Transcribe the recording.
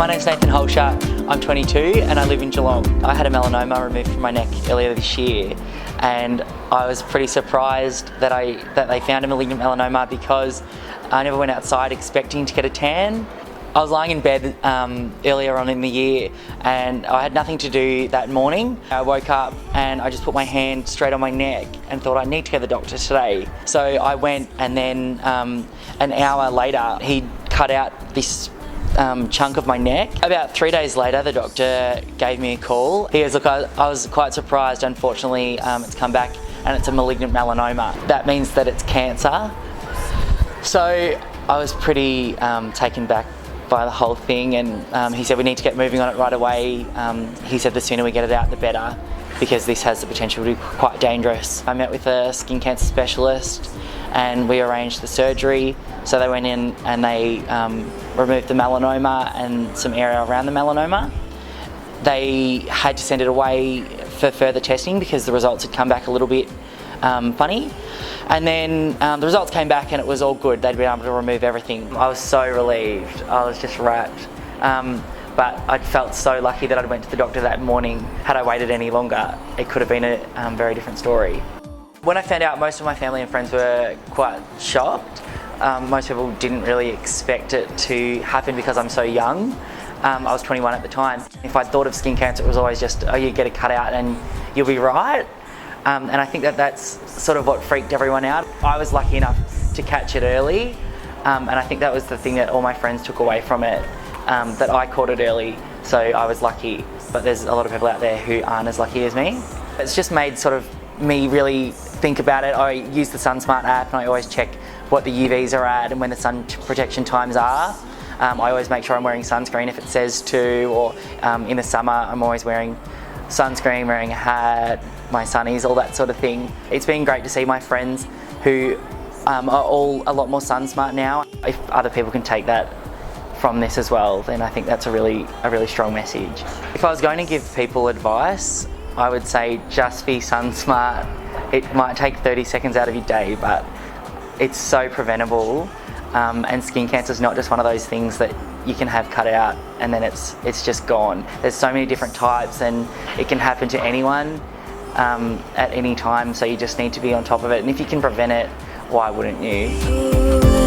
name's Nathan Holscher, I'm 22 and I live in Geelong. I had a melanoma removed from my neck earlier this year, and I was pretty surprised that they found a malignant melanoma because I never went outside expecting to get a tan. I was lying in bed earlier on in the year and I had nothing to do that morning. I woke up and I just put my hand straight on my neck and thought I need to go to the doctor today. So I went, and then an hour later he cut out this chunk of my neck. About 3 days later the doctor gave me a call. He goes, look, I was quite surprised. Unfortunately it's come back and it's a malignant melanoma. That means that it's cancer. So I was pretty taken back by the whole thing, and he said we need to get moving on it right away. He said the sooner we get it out the better, because this has the potential to be quite dangerous. I met with a skin cancer specialist and we arranged the surgery. So they went in and they removed the melanoma and some area around the melanoma. They had to send it away for further testing because the results had come back a little bit funny. And then the results came back and it was all good. They'd been able to remove everything. I was so relieved. I was just wrapped. But I felt so lucky that I went to the doctor that morning. Had I waited any longer, it could have been a very different story. When I found out, most of my family and friends were quite shocked. Most people didn't really expect it to happen because I'm so young. I was 21 at the time. If I thought of skin cancer, it was always just, oh, you get it cut out and you'll be right. And I think that that's sort of what freaked everyone out. I was lucky enough to catch it early, and I think that was the thing that all my friends took away from it, that I caught it early, so I was lucky. But there's a lot of people out there who aren't as lucky as me. It's just made sort of me really think about it. I use the SunSmart app and I always check what the UVs are at and when the sun protection times are. I always make sure I'm wearing sunscreen if it says to, or in the summer I'm always wearing sunscreen, wearing a hat, my sunnies, all that sort of thing. It's been great to see my friends who are all a lot more SunSmart now. If other people can take that from this as well, then I think that's a really strong message. If I was going to give people advice, I would say just be SunSmart. It might take 30 seconds out of your day, but it's so preventable. And skin cancer is not just one of those things that you can have cut out and then it's just gone. There's so many different types and it can happen to anyone at any time, so you just need to be on top of it. And if you can prevent it, why wouldn't you?